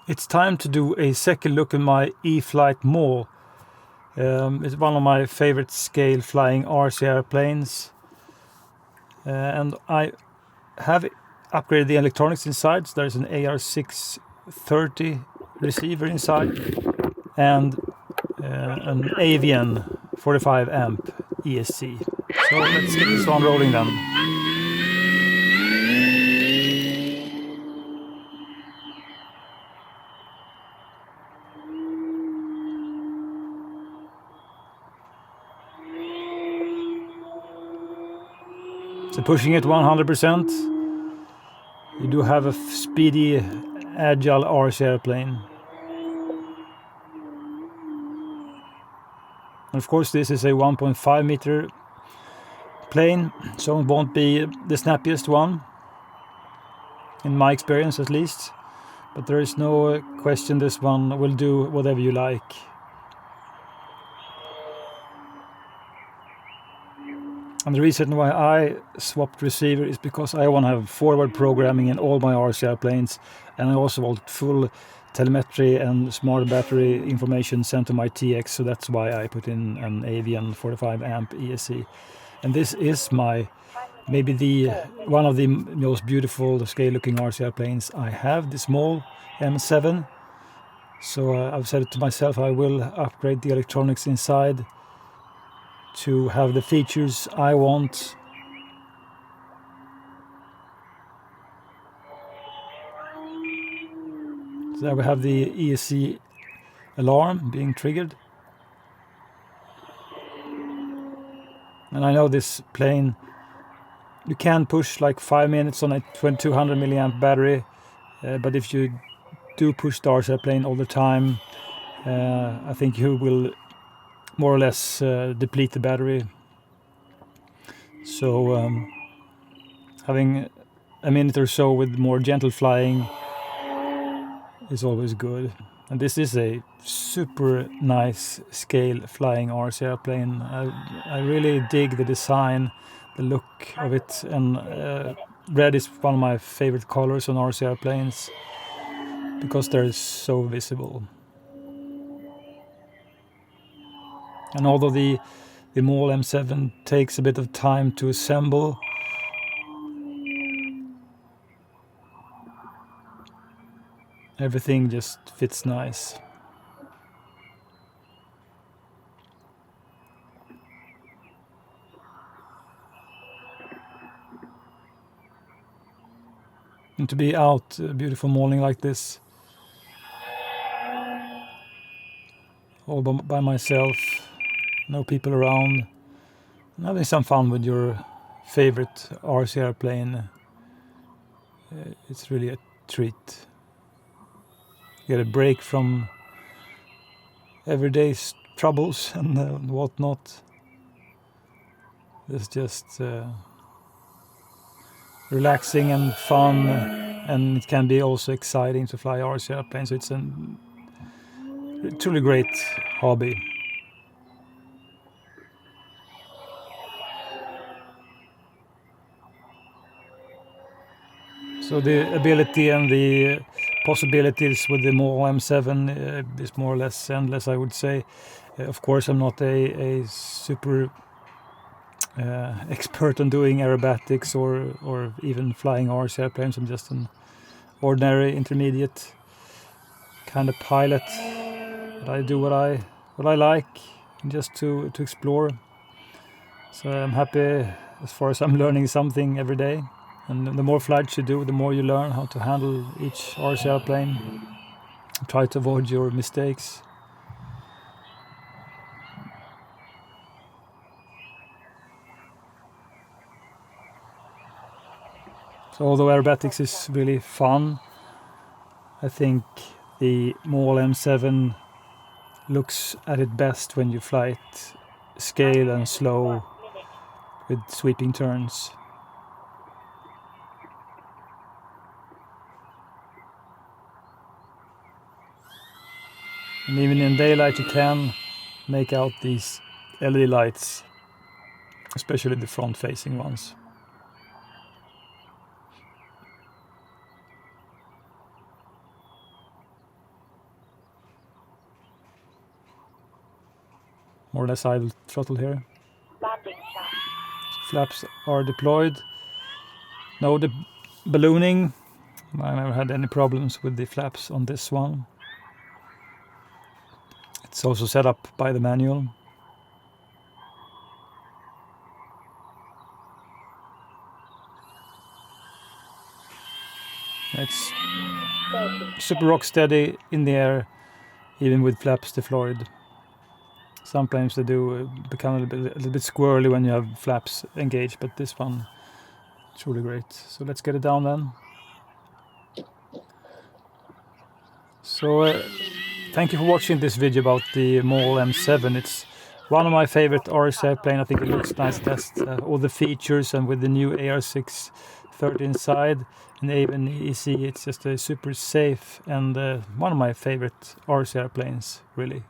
It's time to do a second look at my E-Flite Maule. It's one of my favorite scale flying RC airplanes. And I have upgraded the electronics inside. So there's an AR630 receiver inside and an Avian 45 amp ESC. So let's get this one rolling then. So pushing it 100%, you do have a speedy, agile RC airplane. And of course this is a 1.5 meter plane, so it won't be the snappiest one, in my experience at least. But there is no question this one will do whatever you like. And the reason why I swapped receiver is because I want to have forward programming in all my RC airplanes, and I also want full telemetry and smart battery information sent to my TX, so that's why I put in an Avian 45 amp ESC. And this is maybe one of the most beautiful scale looking RC airplanes I have, this Maule M7. So I've said it to myself, I will upgrade the electronics inside to have the features I want. So there we have the ESC alarm being triggered. And I know this plane, you can push like 5 minutes on a 2200 milliamp battery, but if you do push the RC airplane all the time, I think you will more or less deplete the battery. So having a minute or so with more gentle flying is always good. And this is a super nice scale flying RC airplane. I really dig the design, the look of it, and red is one of my favorite colors on RC airplanes because they're so visible. And although the Maule M7 takes a bit of time to assemble, everything just fits nice. And to be out a beautiful morning like this, all by myself, no people around, and having some fun with your favorite RC airplane, it's really a treat. Get a break from everyday troubles and whatnot. It's just relaxing and fun, and it can be also exciting to fly RC airplanes. So it's a truly great hobby. So the ability and the possibilities with the Maule M7 is more or less endless, I would say. Of course, I'm not a super expert on doing aerobatics or even flying RC airplanes. I'm just an ordinary intermediate kind of pilot. But I do what I like, just to explore. So I'm happy as far as I'm learning something every day. And the more flights you do, the more you learn how to handle each RC airplane. Try to avoid your mistakes. So although aerobatics is really fun, I think the Maule M7 looks at its best when you fly it scale and slow with sweeping turns. And even in daylight you can make out these LED lights, especially the front-facing ones. more or less idle throttle here. Landing shaft. Flaps are deployed. No, the ballooning, I never had any problems with the flaps on this one. It's also set up by the manual. It's super rock steady in the air, even with flaps deployed. Some planes they do become a little bit squirrely when you have flaps engaged, but this one is really great. So let's get it down then. So thank you for watching this video about the Maule M7. It's one of my favorite RC airplane. I think it looks nice, test all the features, and with the new AR630 inside and Avian EC, it's just a super safe and one of my favorite RC airplanes, really.